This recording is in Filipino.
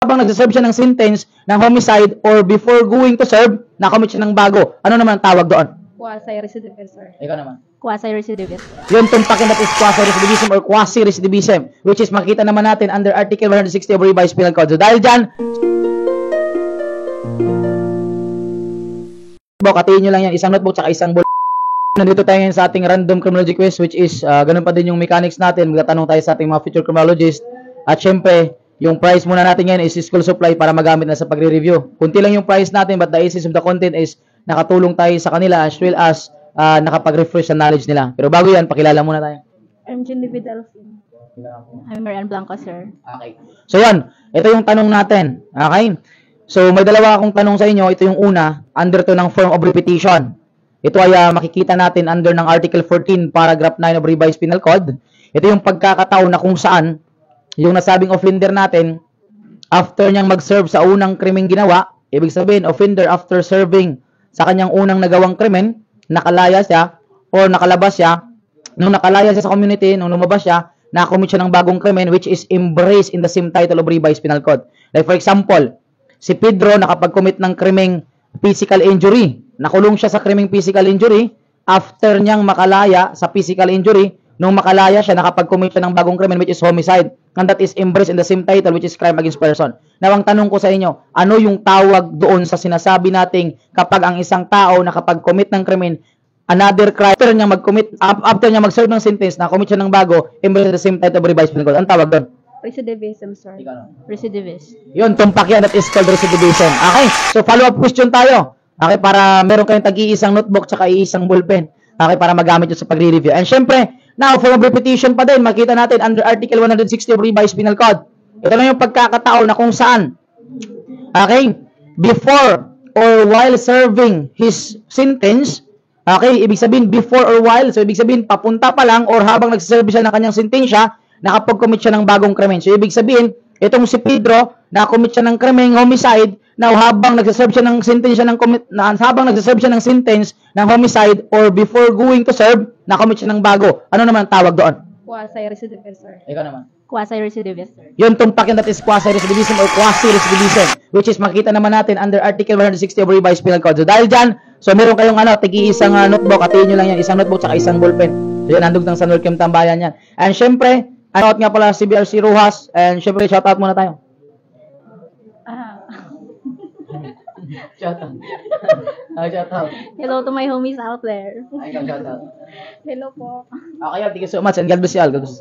habang nagsaserve siya ng sentence ng homicide or before going to serve, nakomit siya ng bago. Ano naman ang tawag doon? Quasi-recidivist, sir. Ikaw naman. Quasi-recidivist. Yung tumpakin that is quasi-recidivism or quasi-recidivism, which is makita naman natin under Article 160 of Revised Penal Code. So dahil dyan, katiin nyo lang yan, isang notebook tsaka isang nandito tayo ngayon sa ating random criminology quiz, which is ganun pa din yung mechanics natin. Magtatanong tayo sa ating mga future criminologists. At syempre, yung price muna natin ngayon is school supply para magamit na sa pagre-review. Kunti lang yung price natin, but the essence of the content is nakatulong tayo sa kanila as well as nakapag-refresh sa knowledge nila. Pero bago yan, pakilala muna tayo. I'm Jenny Vidalfin. I'm Marian Blanco, sir. Okay. So yan, ito yung tanong natin. Okay? So may dalawa akong tanong sa inyo. Ito yung una, under to ng form of repetition. Ito ay makikita natin under ng Article 14, Paragraph 9 of Revised Penal Code. Ito yung pagkakataon na kung saan yung nasabing offender natin, after niyang mag-serve sa unang krimeng ginawa, ibig sabihin, offender after serving sa kanyang unang nagawang krimen, nakalaya siya or nakalabas siya. Nung nakalaya siya sa community, nung lumabas siya, nakakommit siya ng bagong krimen which is embraced in the same title of Revised Penal Code. Like for example, si Pedro nakapag-commit ng krimeng physical injury. Nakulong siya sa krimeng physical injury after niyang makalaya sa physical injury. Nung makalaya siya, nakapag-commit siya ng bagong krimen which is homicide. And that is embraced in the same title which is crime against person. Now, ang tanong ko sa inyo, ano yung tawag doon sa sinasabi nating kapag ang isang tao nakapag-commit ng krimen, another crime, after niya mag-commit, after niya mag-serve ng sentence, na-commit siya ng bago, embraced in the same title of Revised Penal Code. Ang tawag doon? Recidivism, sir. Recidivist. Yun, tumpak yan, that is called recidivism. Okay, so follow-up question tayo. Okay, para meron kayong tag-iisang notebook tsaka iisang ballpen. Okay, para magamit yun sa pagre-review. And syempre, now, form of repetition pa din, makita natin under Article 160 of Revised Penal Code. Ito lang yung pagkakataon na kung saan, okay, before or while serving his sentence, okay, ibig sabihin before or while, so ibig sabihin papunta pa lang or habang nagsaserve siya ng kanyang sentensya, nakapag-commit siya ng bagong krimen. So ibig sabihin, itong si Pedro, nakakommit siya ng krimeng homicide, now habang nagsaserve siya ng sentence ng homicide or before going to serve, nakommit siya ng bago. Ano naman ang tawag doon? Quasi-recidivist, sir. Ikaw naman. Quasi-recidivist, sir. Yun tumpakin that is quasi-recidivism or quasi-recidivism, which is makita naman natin under Article 160 of Revised Penal Code. So dahil dyan, so meron kayong tigi-isang notebook, atiin nyo lang yan, isang notebook at isang ballpen. So yan, handog ng San Welcome Tambayan yan. And syempre, shoutout nga pala si BRC Rojas, and syempre shoutout muna tayo. Shoutout. Shoutout. Hello to my homies out there. Ay, shoutout. Hello po. Okay, thank you so much and God bless you all. God bless.